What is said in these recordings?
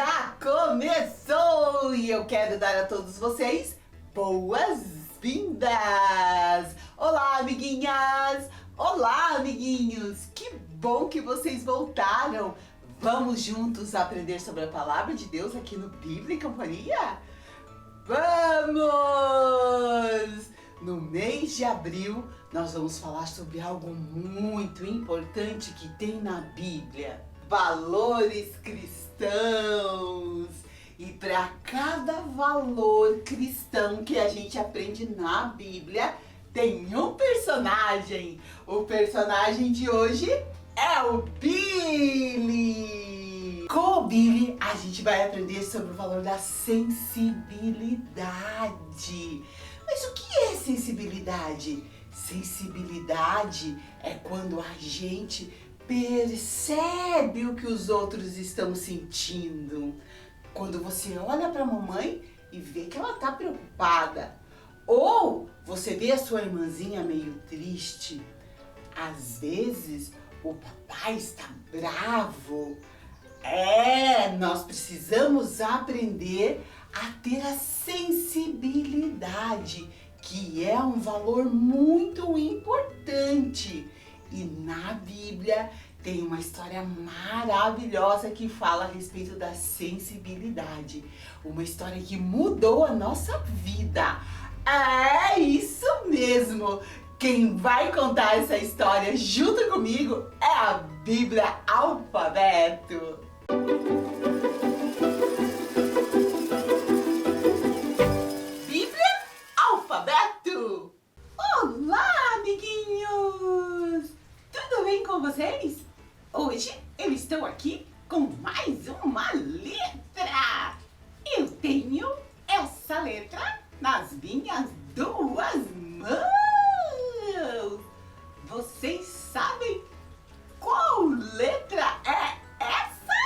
Já começou e eu quero dar a todos vocês boas-vindas! Olá, amiguinhas! Olá, amiguinhos! Que bom que vocês voltaram! Vamos juntos aprender sobre a palavra de Deus aqui no Bíblia e Companhia? Vamos! No mês de abril, nós vamos falar sobre algo muito importante que tem na Bíblia. Valores cristãos. E para cada valor cristão que a gente aprende na Bíblia, tem um personagem. O personagem de hoje é o Billy. Com o Billy, a gente vai aprender sobre o valor da sensibilidade. Mas o que é sensibilidade? Sensibilidade é quando a gente percebe o que os outros estão sentindo. Quando você olha para a mamãe e vê que ela está preocupada. Ou você vê a sua irmãzinha meio triste. Às vezes o papai está bravo. Nós precisamos aprender a ter a sensibilidade, que é um valor muito importante. E na Bíblia tem uma história maravilhosa que fala a respeito da sensibilidade. Uma história que mudou a nossa vida. É isso mesmo! Quem vai contar essa história junto comigo é a Bíblia Alfabeto. Bíblia Alfabeto! Olá, amiguinhos! Tudo bem com vocês? Hoje eu estou aqui com mais uma letra. Eu tenho essa letra nas minhas duas mãos. Vocês sabem qual letra é essa?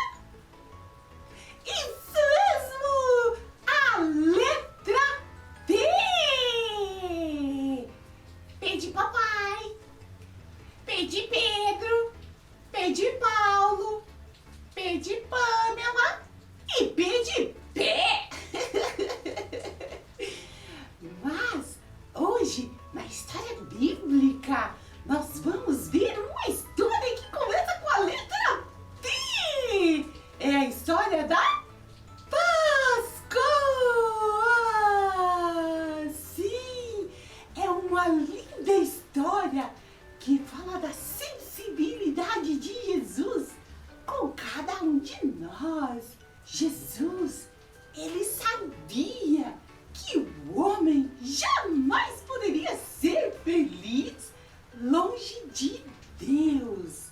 Isso mesmo! A letra P! P de papai, P de Pedro, P de Paulo, P de Pamela e P de pé. Mas hoje, na história bíblica, nós vamos ver uma história que começa com a letra P. É a história da Páscoa. Sim, é uma linda história que fala da sensibilidade de Jesus com cada um de nós. Jesus, ele sabia que o homem jamais poderia ser feliz longe de Deus.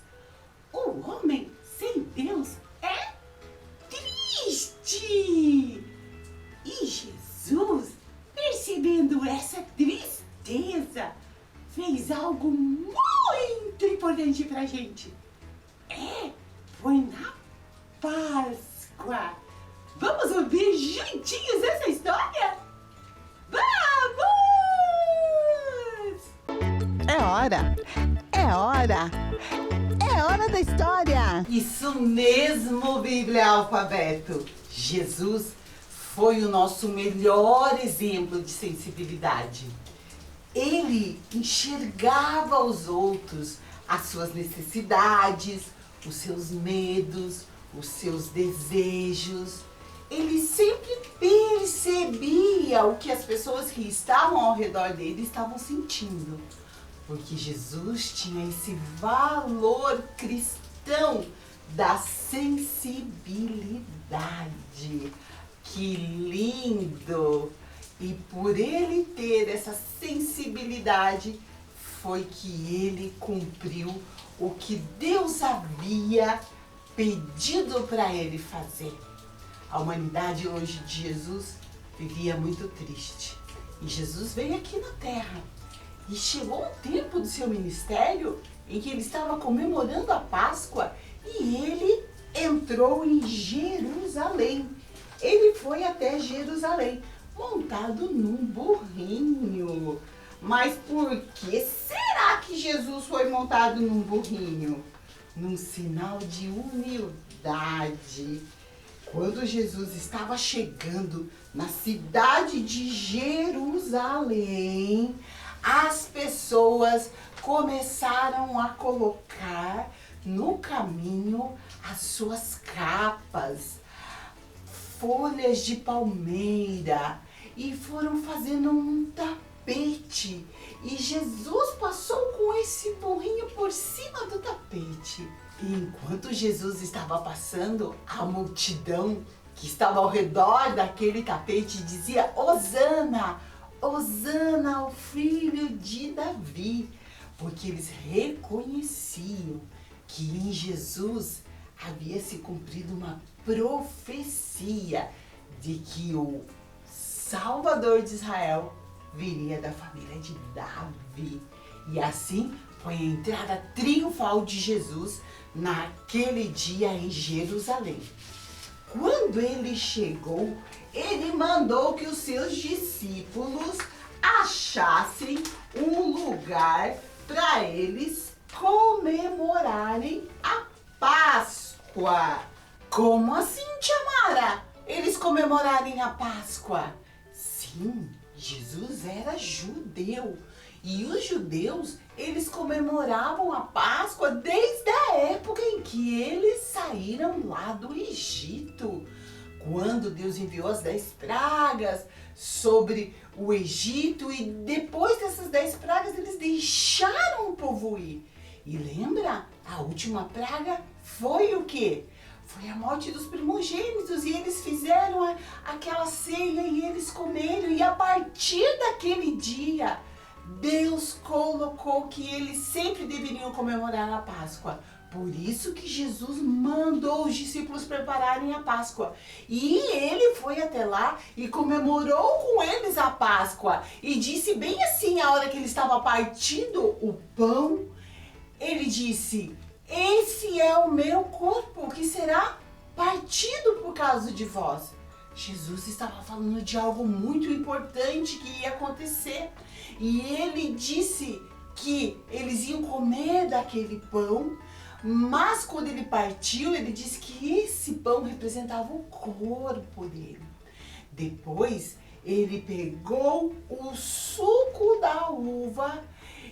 O homem sem Deus é triste. E Jesus, percebendo essa tristeza, fez algo muito importante pra gente. Foi na Páscoa. Vamos ouvir juntinhos essa história? Vamos! É hora da história! Isso mesmo, Bíblia Alfabeto! Jesus foi o nosso melhor exemplo de sensibilidade. Ele enxergava os outros, as suas necessidades, os seus medos, os seus desejos. Ele sempre percebia o que as pessoas que estavam ao redor dele estavam sentindo. Porque Jesus tinha esse valor cristão da sensibilidade. Que lindo! E por ele ter essa sensibilidade, foi que ele cumpriu o que Deus havia pedido para ele fazer. A humanidade hoje de Jesus vivia muito triste. E Jesus veio aqui na Terra. E chegou o tempo do seu ministério em que ele estava comemorando a Páscoa e ele entrou em Jerusalém. Ele foi até Jerusalém, montado num burrinho. Mas por que será que Jesus foi montado num burrinho? Num sinal de humildade. Quando Jesus estava chegando na cidade de Jerusalém, as pessoas começaram a colocar no caminho as suas capas, folhas de palmeira, e foram fazendo um tapete. E Jesus passou com esse burrinho por cima do tapete. E enquanto Jesus estava passando, a multidão que estava ao redor daquele tapete dizia: Hosana, Hosana ao filho de Davi, porque eles reconheciam que em Jesus havia se cumprido uma profecia de que o Salvador de Israel viria da família de Davi. E assim foi a entrada triunfal de Jesus naquele dia em Jerusalém. Quando ele chegou, ele mandou que os seus discípulos achassem um lugar para eles comemorarem a Páscoa. Como assim, tia Mara? Eles comemorarem a Páscoa? Sim, Jesus era judeu. E os judeus, eles comemoravam a Páscoa desde a época em que eles saíram lá do Egito. Quando Deus enviou as 10 pragas sobre o Egito, e depois dessas 10 pragas eles deixaram o povo ir. E lembra? A última praga foi o quê? Foi a morte dos primogênitos, e eles fizeram aquela ceia e eles comeram, e a partir daquele dia Deus colocou que eles sempre deveriam comemorar a Páscoa. Por isso que Jesus mandou os discípulos prepararem a Páscoa. E ele foi até lá e comemorou com eles a Páscoa. E disse bem assim, a hora que ele estava partindo o pão, ele disse: esse é o meu corpo que será partido por causa de vós. Jesus estava falando de algo muito importante que ia acontecer. E ele disse que eles iam comer daquele pão, mas quando ele partiu, ele disse que esse pão representava o corpo dele. Depois, ele pegou o suco da uva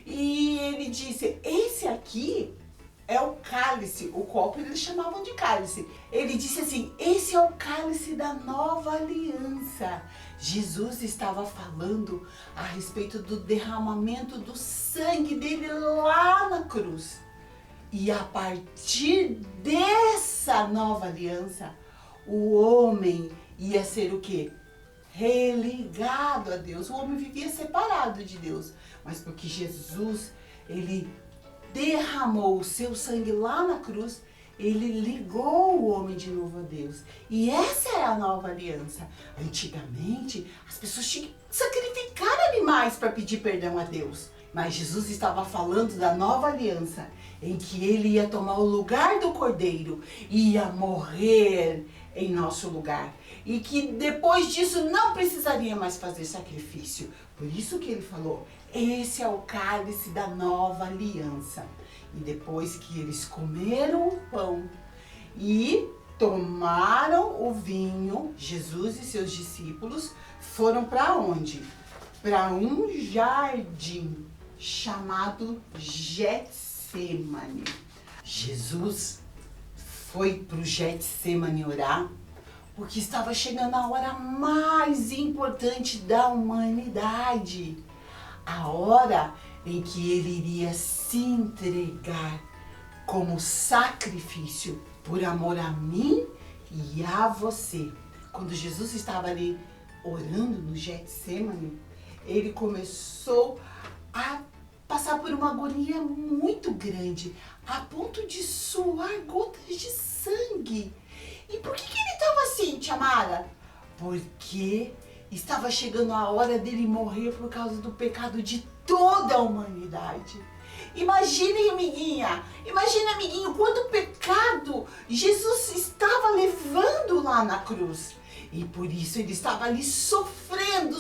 e ele disse: esse aqui é o cálice, o copo eles chamavam de cálice. Ele disse assim: esse é o cálice da nova aliança. Jesus estava falando a respeito do derramamento do sangue dele lá na cruz. E a partir dessa nova aliança, o homem ia ser o quê? Religado a Deus. O homem vivia separado de Deus. Mas porque Jesus, ele derramou o seu sangue lá na cruz, ele ligou o homem de novo a Deus. E essa é a nova aliança. Antigamente, as pessoas tinham que sacrificar animais para pedir perdão a Deus. Mas Jesus estava falando da nova aliança, em que ele ia tomar o lugar do cordeiro, ia morrer em nosso lugar. E que depois disso não precisaria mais fazer sacrifício. Por isso que ele falou: esse é o cálice da nova aliança. E depois que eles comeram o pão e tomaram o vinho, Jesus e seus discípulos foram para onde? Para um jardim chamado Getsemane. Jesus foi para o Getsemane orar, porque estava chegando a hora mais importante da humanidade. A hora em que ele iria se entregar como sacrifício por amor a mim e a você. Quando Jesus estava ali orando no Getsemane, ele começou a passar por uma agonia muito grande, a ponto de suar gotas de sangue. E por que ele estava assim, tia Mara? Porque estava chegando a hora dele morrer por causa do pecado de toda a humanidade. Imagine, amiguinho, quanto pecado Jesus estava levando lá na cruz. E por isso ele estava ali sofrendo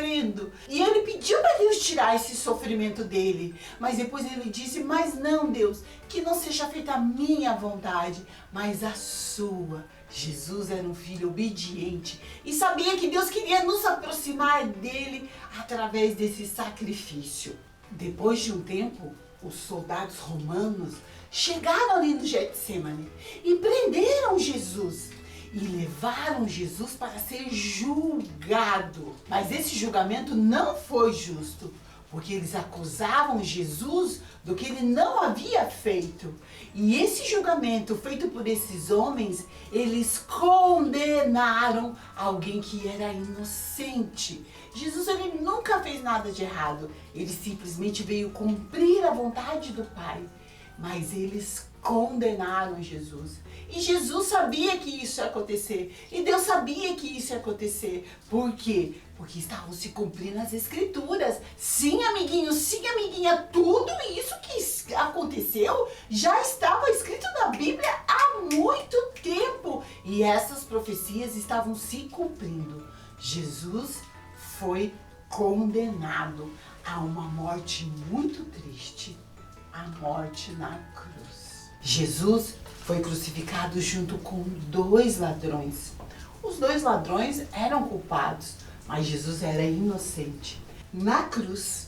sofrendo. E ele pediu para Deus tirar esse sofrimento dele. Mas depois ele disse, mas não, Deus, que não seja feita a minha vontade, mas a sua. Jesus era um filho obediente e sabia que Deus queria nos aproximar dele através desse sacrifício. Depois de um tempo, os soldados romanos chegaram ali no Getsemane e prenderam Jesus e levaram Jesus para ser julgado. Mas esse julgamento não foi justo, porque eles acusavam Jesus do que ele não havia feito. E esse julgamento feito por esses homens, eles condenaram alguém que era inocente. Jesus, ele nunca fez nada de errado. Ele simplesmente veio cumprir a vontade do Pai. Mas eles condenaram Jesus. E Jesus sabia que isso ia acontecer. E Deus sabia que isso ia acontecer. Por quê? Porque estavam se cumprindo as escrituras. Sim, amiguinho, sim, amiguinha, tudo isso que aconteceu já estava escrito na Bíblia há muito tempo. E essas profecias estavam se cumprindo. Jesus foi condenado a uma morte muito triste. A morte na cruz. Jesus foi crucificado junto com 2 ladrões. Os 2 ladrões eram culpados, mas Jesus era inocente. Na cruz,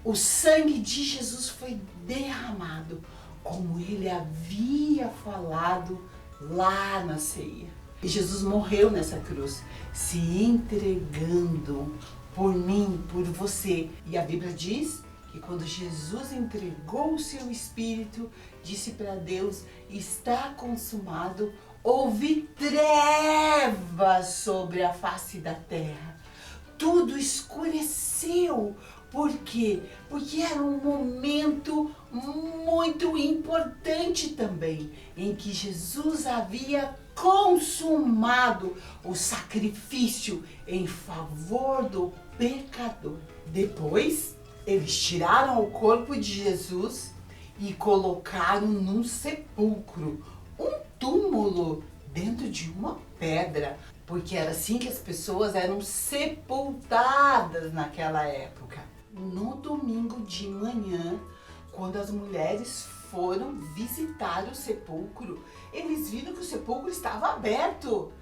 o sangue de Jesus foi derramado, como ele havia falado lá na ceia. E Jesus morreu nessa cruz, se entregando por mim, por você. E a Bíblia diz que quando Jesus entregou o seu espírito, disse para Deus, está consumado, houve trevas sobre a face da terra. Tudo escureceu. Por quê? Porque era um momento muito importante também, em que Jesus havia consumado o sacrifício em favor do pecador. Depois, eles tiraram o corpo de Jesus e colocaram num sepulcro, um túmulo dentro de uma pedra, porque era assim que as pessoas eram sepultadas naquela época. No domingo de manhã, quando as mulheres foram visitar o sepulcro, eles viram que o sepulcro estava aberto.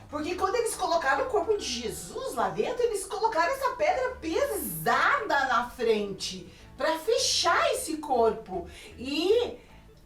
Porque quando eles colocaram o corpo de Jesus lá dentro, eles colocaram essa pedra pesada na frente para fechar esse corpo. E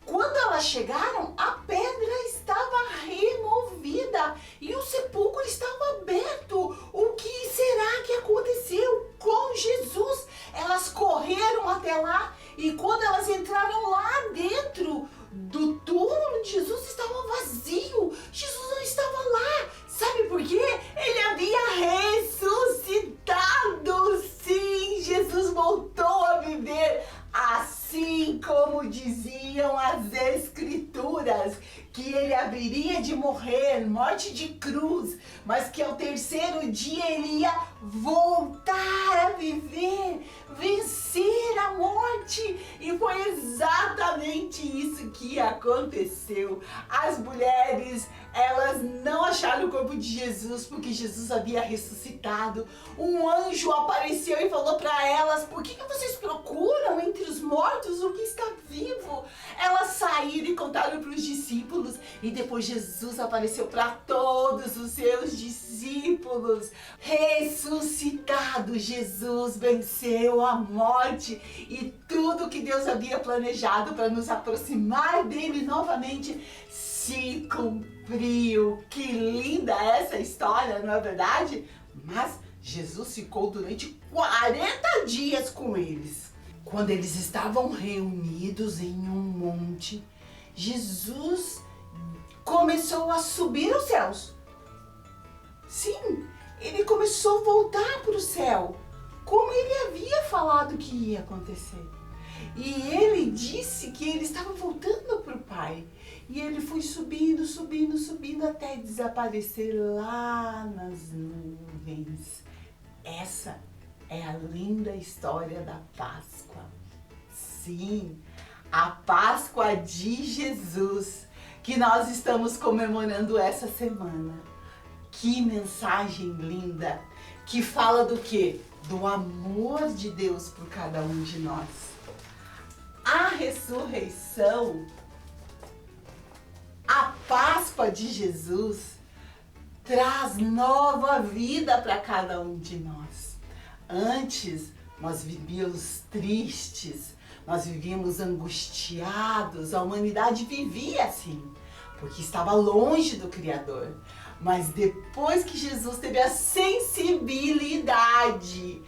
quando elas chegaram, a pedra estava removida e o sepulcro estava aberto. O que será que aconteceu com Jesus? Elas correram até lá e quando elas entraram lá dentro do túmulo de Jesus, estava vazio. Jesus não estava lá. Sabe por quê? Ele havia ressuscitado. Sim, Jesus voltou a viver, assim como diziam as Escrituras, que ele haveria de morrer, morte de cruz, mas que ao terceiro dia ele ia voltar a viver, vencer a morte. E foi exatamente isso que aconteceu. As mulheres, elas não acharam o corpo de Jesus porque Jesus havia ressuscitado. Um anjo apareceu e falou para elas: por que vocês procuram entre os mortos o que está vivo? Elas saíram e contaram para os discípulos. E depois Jesus apareceu para todos os seus discípulos. Ressuscitado, Jesus venceu a morte e tudo que Deus havia planejado para nos aproximar dele novamente se cumpriu. Que linda essa história, não é verdade? Mas Jesus ficou durante 40 dias com eles. Quando eles estavam reunidos em um monte, Jesus começou a subir aos céus. Sim, ele começou a voltar para o céu, como ele havia falado que ia acontecer. E ele disse que ele estava voltando para o Pai. E ele foi subindo, subindo, subindo até desaparecer lá nas nuvens. Essa é a linda história da Páscoa. Sim, a Páscoa de Jesus, que nós estamos comemorando essa semana. Que mensagem linda, que fala do quê? Do amor de Deus por cada um de nós. A ressurreição, a Páscoa de Jesus, traz nova vida para cada um de nós. Antes, nós vivíamos tristes, nós vivíamos angustiados, a humanidade vivia assim, porque estava longe do Criador. Mas depois que Jesus teve a sensibilidade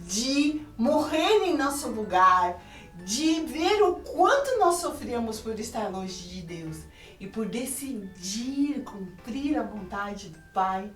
de morrer em nosso lugar, de ver o quanto nós sofríamos por estar longe de Deus e por decidir cumprir a vontade do Pai,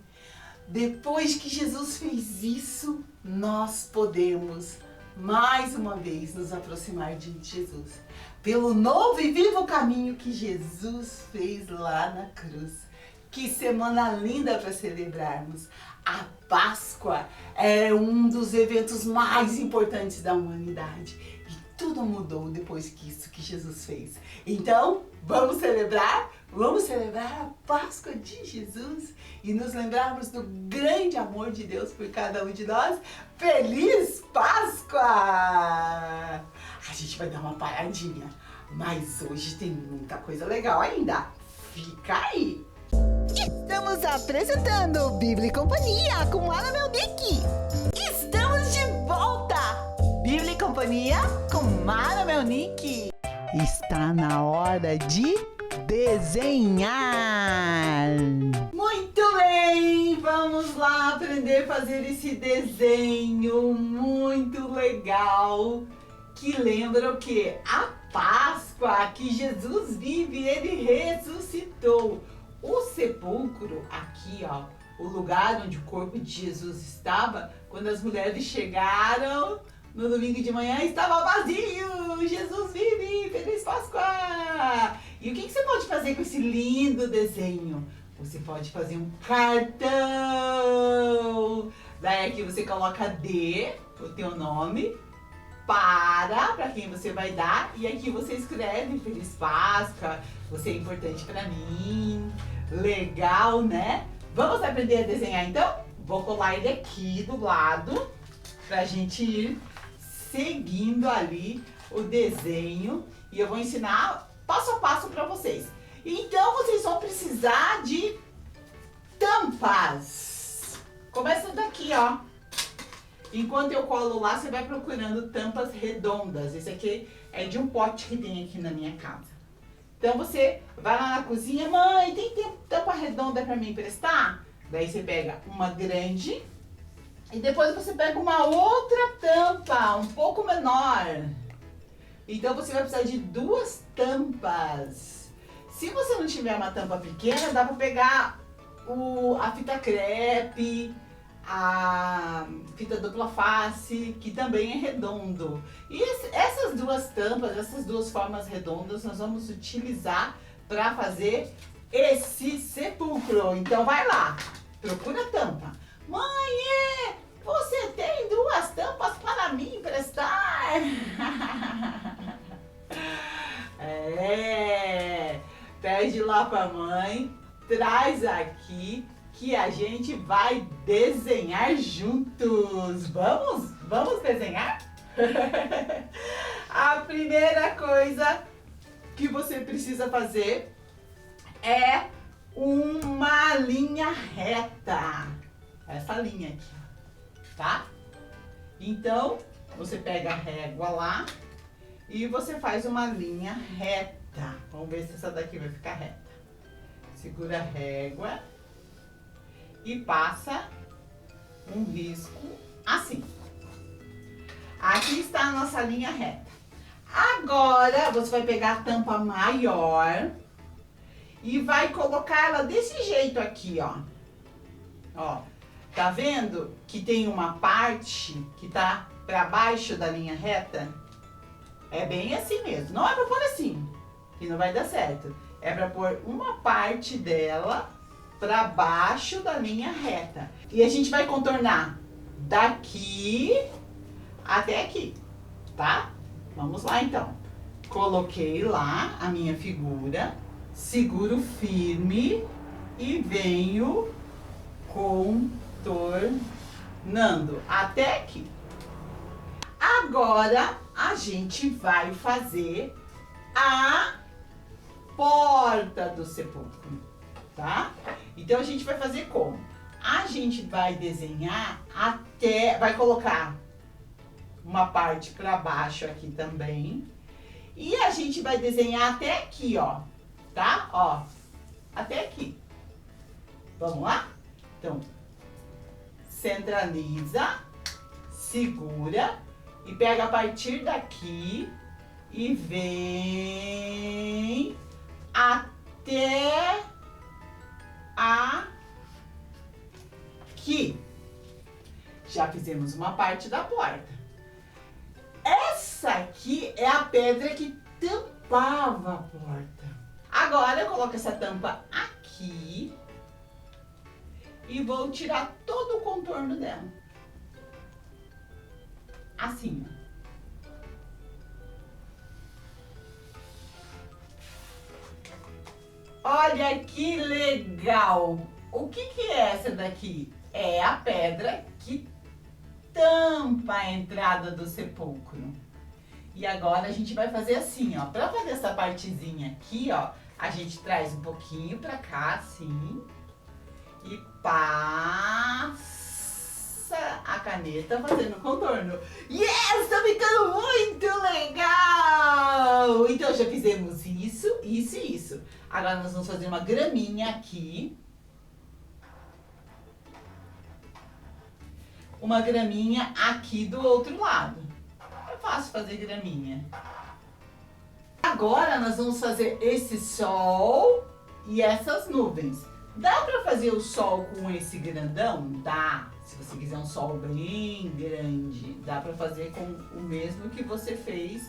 depois que Jesus fez isso, nós podemos mais uma vez nos aproximar de Jesus, pelo novo e vivo caminho que Jesus fez lá na cruz. Que semana linda para celebrarmos! A Páscoa é um dos eventos mais importantes da humanidade e tudo mudou depois que Jesus fez. Então, vamos celebrar? Vamos celebrar a Páscoa de Jesus e nos lembrarmos do grande amor de Deus por cada um de nós. Feliz Páscoa! A gente vai dar uma paradinha, mas hoje tem muita coisa legal ainda. Fica aí! Estamos apresentando Bíblia e Companhia com Ana Melnick. Estamos de volta! Bíblia e Companhia com Mara Melnick. Está na hora de desenhar. Muito bem, vamos lá aprender a fazer esse desenho muito legal que lembra o quê? A Páscoa, que Jesus vive, ele ressuscitou. O sepulcro, aqui ó, o lugar onde o corpo de Jesus estava, quando as mulheres chegaram no domingo de manhã, estava vazio. Jesus vive, feliz Páscoa! E o que você pode fazer com esse lindo desenho? Você pode fazer um cartão. Daí aqui você coloca D, o teu nome, para quem você vai dar, e aqui você escreve Feliz Páscoa, você é importante para mim. Legal, né? Vamos aprender a desenhar então? Vou colar ele aqui do lado pra gente ir seguindo ali o desenho e eu vou ensinar passo a passo para vocês. Então vocês vão precisar de tampas. Começa daqui, ó. Enquanto eu colo lá, você vai procurando tampas redondas. Esse aqui é de um pote que tem aqui na minha casa. Então você vai lá na cozinha, mãe, tem tampa redonda para me emprestar? Daí você pega uma grande e depois você pega uma outra tampa, um pouco menor. Então você vai precisar de duas tampas. Se você não tiver uma tampa pequena, dá para pegar a fita crepe, a fita dupla face, que também é redondo. E essas duas tampas, essas duas formas redondas, nós vamos utilizar para fazer esse sepulcro. Então vai lá, procura a tampa. Mãe, você tem duas tampas para me emprestar? Pede lá para a mãe, traz aqui, que a gente vai desenhar juntos. Vamos desenhar? A primeira coisa que você precisa fazer é uma linha reta. Essa linha aqui, tá? Então, você pega a régua lá e você faz uma linha reta. Vamos ver se essa daqui vai ficar reta. Segura a régua e passa um risco assim. Aqui está a nossa linha reta. Agora você vai pegar a tampa maior e vai colocar ela desse jeito aqui, ó. Ó, tá vendo que tem uma parte que tá para baixo da linha reta? É bem assim mesmo. Não é para pôr assim, que não vai dar certo. É para pôr uma parte dela para baixo da linha reta. E a gente vai contornar daqui até aqui, tá? Vamos lá então. Coloquei lá a minha figura, seguro firme e venho contornando até aqui. Agora a gente vai fazer a porta do sepulcro, tá? Então a gente vai fazer como? A gente vai desenhar vai colocar uma parte para baixo aqui também. E a gente vai desenhar até aqui, ó, tá? Ó, até aqui. Vamos lá? Então, centraliza, segura e pega a partir daqui e vem até aqui. Já fizemos uma parte da porta. Essa aqui é a pedra que tampava a porta. Agora eu coloco essa tampa aqui e vou tirar todo o contorno dela. Assim, ó. Olha que legal! O que é essa daqui? É a pedra que tampa a entrada do sepulcro. E agora a gente vai fazer assim, ó. Pra fazer essa partezinha aqui, ó, a gente traz um pouquinho pra cá, assim. E passa a caneta fazendo contorno. Yes! Tá ficando muito legal! Então já fizemos isso, isso e isso. Agora nós vamos fazer uma graminha aqui. Uma graminha aqui do outro lado. É fácil fazer graminha. Agora nós vamos fazer esse sol e essas nuvens. Dá pra fazer o sol com esse grandão? Dá. Se você quiser um sol bem grande, dá pra fazer com o mesmo que você fez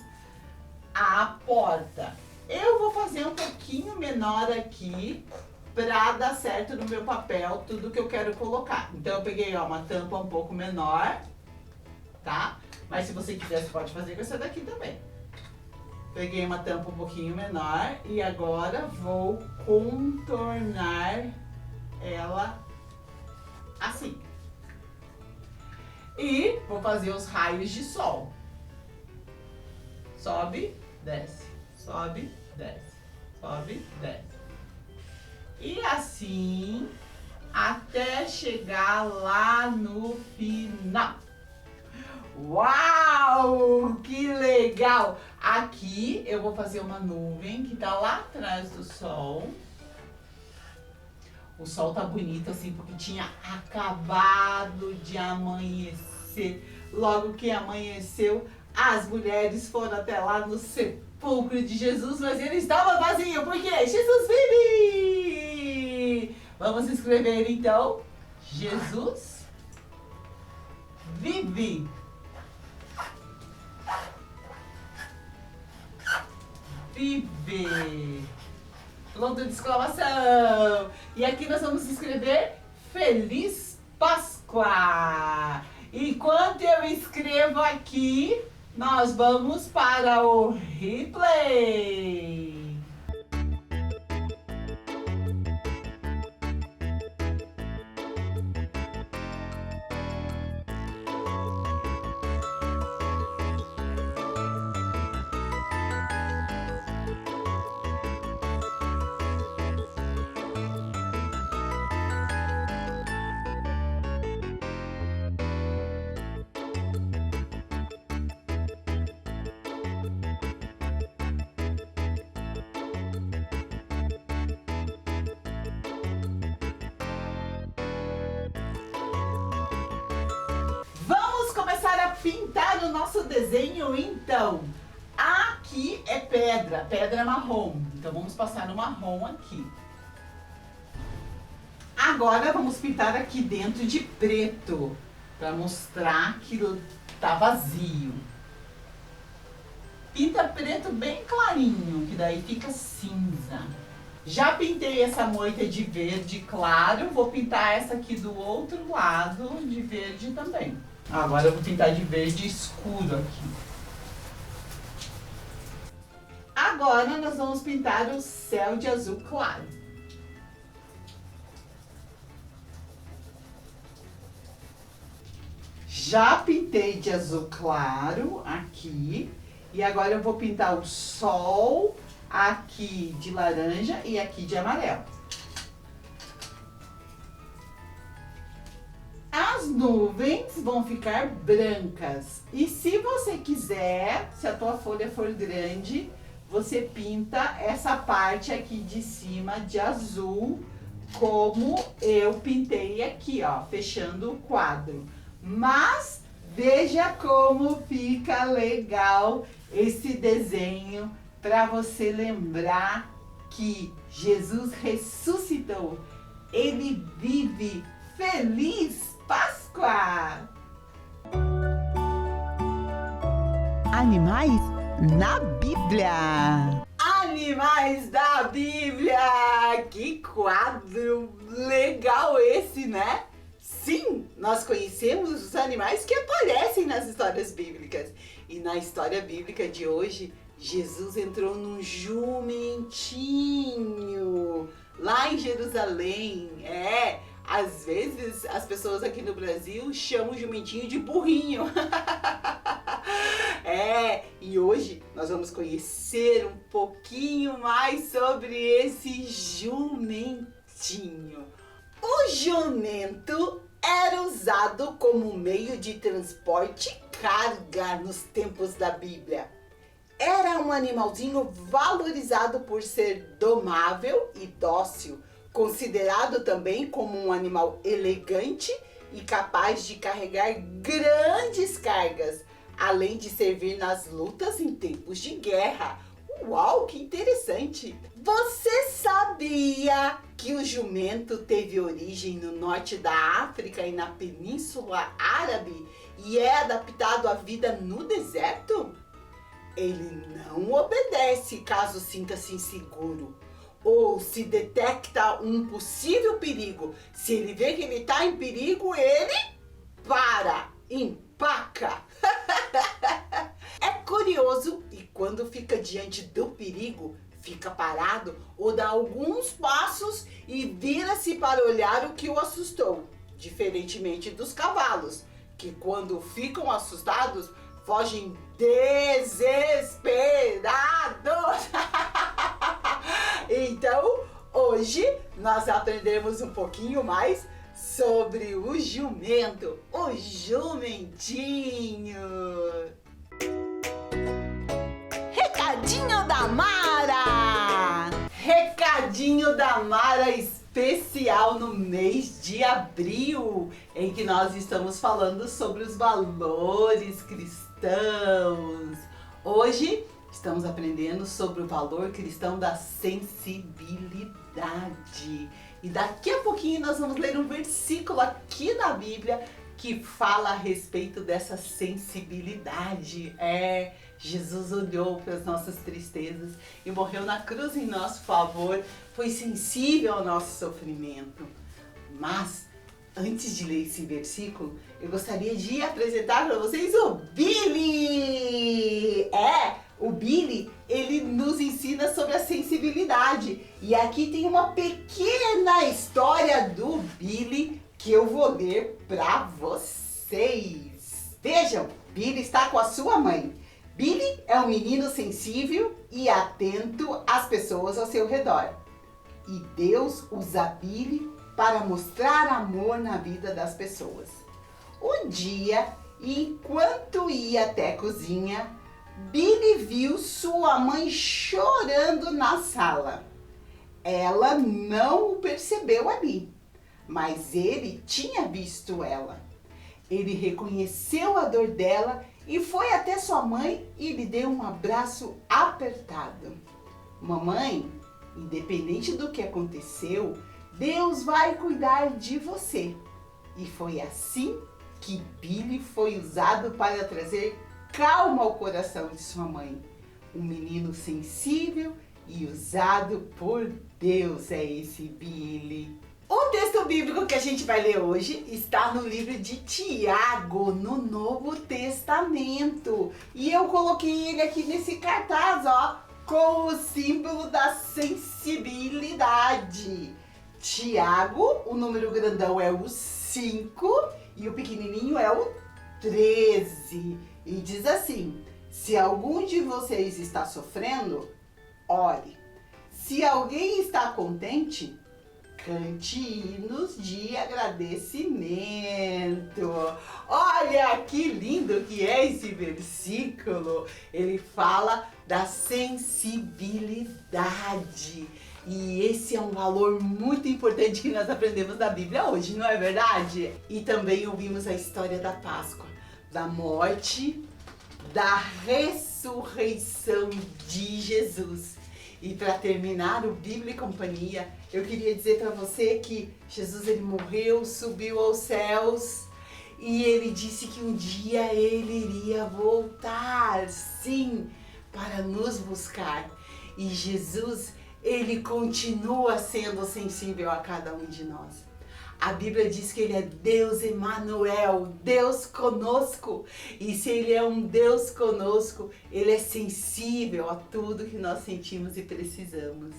a porta. Eu vou fazer um pouquinho menor aqui pra dar certo no meu papel tudo que eu quero colocar. Então eu peguei, ó, uma tampa um pouco menor, tá? Mas se você quiser, você pode fazer com essa daqui também. Peguei uma tampa um pouquinho menor e agora vou contornar ela assim. E vou fazer os raios de sol. Sobe, desce, sobe, desce, sobe, desce. E assim até chegar lá no final. Uau! Que legal! Aqui eu vou fazer uma nuvem que tá lá atrás do sol. O sol tá bonito assim porque tinha acabado de amanhecer. Logo que amanheceu, as mulheres foram até lá no sepulcro de Jesus, mas ele estava vazio, porque Jesus vive! Vamos escrever então, Jesus vive. Vive. Ponto de exclamação. E aqui nós vamos escrever Feliz Páscoa. Enquanto eu escrevo aqui, nós vamos para o replay. Pintar o nosso desenho, então. Aqui é pedra, pedra marrom. Então vamos passar o marrom aqui. Agora vamos pintar aqui dentro de preto, para mostrar que tá vazio. Pinta preto bem clarinho, que daí fica cinza. Já pintei essa moita de verde claro, vou pintar essa aqui do outro lado de verde também. Agora eu vou pintar de verde escuro aqui. Agora nós vamos pintar o céu de azul claro. Já pintei de azul claro aqui. E agora eu vou pintar o sol aqui de laranja e aqui de amarelo. As nuvens vão ficar brancas. E se você quiser, se a tua folha for grande, você pinta essa parte aqui de cima de azul, como eu pintei aqui, ó, fechando o quadro. Mas veja como fica legal esse desenho para você lembrar que Jesus ressuscitou. Ele vive. Feliz Páscoa! Animais na Bíblia. Animais da Bíblia! Que quadro legal esse, né? Sim, nós conhecemos os animais que aparecem nas histórias bíblicas. E na história bíblica de hoje, Jesus entrou num jumentinho lá em Jerusalém. Às vezes as pessoas aqui no Brasil chamam o jumentinho de burrinho. E hoje nós vamos conhecer um pouquinho mais sobre esse jumentinho. O jumento era usado como meio de transporte e carga nos tempos da Bíblia. Era um animalzinho valorizado por ser domável e dócil, considerado também como um animal elegante e capaz de carregar grandes cargas, além de servir nas lutas em tempos de guerra. Uau, que interessante! Você sabia que o jumento teve origem no norte da África e na Península Árabe e é adaptado à vida no deserto? Ele não obedece caso sinta-se inseguro ou se detecta um possível perigo. Se ele vê que ele está em perigo, ele para, empaca. É curioso e quando fica diante do perigo, fica parado ou dá alguns passos e vira-se para olhar o que o assustou. Diferentemente dos cavalos, que quando ficam assustados, fogem desesperados. Então, hoje nós aprendemos um pouquinho mais sobre o jumento, o jumentinho. Recadinho da Mara! Recadinho da Mara especial no mês de abril, em que nós estamos falando sobre os valores cristãos. Hoje estamos aprendendo sobre o valor cristão da sensibilidade. E daqui a pouquinho nós vamos ler um versículo aqui na Bíblia que fala a respeito dessa sensibilidade. Jesus olhou para as nossas tristezas e morreu na cruz em nosso favor, foi sensível ao nosso sofrimento. Mas, antes de ler esse versículo, eu gostaria de apresentar para vocês o Billy! O Billy, ele nos ensina sobre a sensibilidade. E aqui tem uma pequena história do Billy que eu vou ler para vocês. Vejam, Billy está com a sua mãe. Billy é um menino sensível e atento às pessoas ao seu redor. E Deus usa Billy para mostrar amor na vida das pessoas. Um dia, enquanto ia até a cozinha, Billy viu sua mãe chorando na sala. Ela não o percebeu ali, mas ele tinha visto ela. Ele reconheceu a dor dela e foi até sua mãe e lhe deu um abraço apertado. Mamãe, independente do que aconteceu, Deus vai cuidar de você. E foi assim que Billy foi usado para trazer calma ao coração de sua mãe. Um menino sensível e usado por Deus é esse Billy. O texto bíblico que a gente vai ler hoje está no livro de Tiago, no Novo Testamento. E eu coloquei ele aqui nesse cartaz, ó, com o símbolo da sensibilidade. Tiago, o número grandão é o 5 e o pequenininho é o 13 e diz assim: se algum de vocês está sofrendo, ore. Se alguém está contente, cante hinos de agradecimento. Olha que lindo que é esse versículo. Ele fala da sensibilidade. E esse é um valor muito importante que nós aprendemos da Bíblia hoje, não é verdade? E também ouvimos a história da Páscoa, da morte, da ressurreição de Jesus. E para terminar o Bíblia e Companhia, eu queria dizer para você que Jesus ele morreu, subiu aos céus e ele disse que um dia ele iria voltar, sim, para nos buscar. E Jesus, ele continua sendo sensível a cada um de nós. A Bíblia diz que ele é Deus Emanuel, Deus conosco. E se ele é um Deus conosco, ele é sensível a tudo que nós sentimos e precisamos.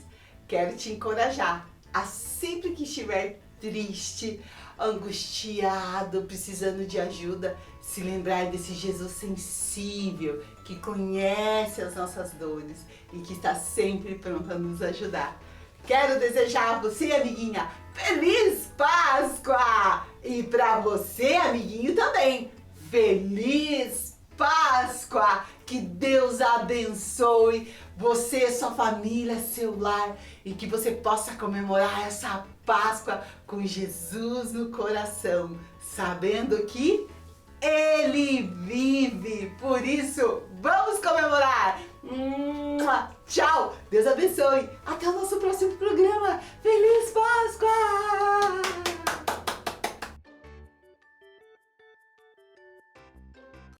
Quero te encorajar a sempre que estiver triste, angustiado, precisando de ajuda, se lembrar desse Jesus sensível, que conhece as nossas dores e que está sempre pronto a nos ajudar. Quero desejar a você, amiguinha, Feliz Páscoa! E para você, amiguinho, também, Feliz Páscoa! Que Deus abençoe você, sua família, seu lar e que você possa comemorar essa Páscoa com Jesus no coração, sabendo que Ele vive. Por isso, vamos comemorar! Tchau! Deus abençoe! Até o nosso próximo programa! Feliz Páscoa!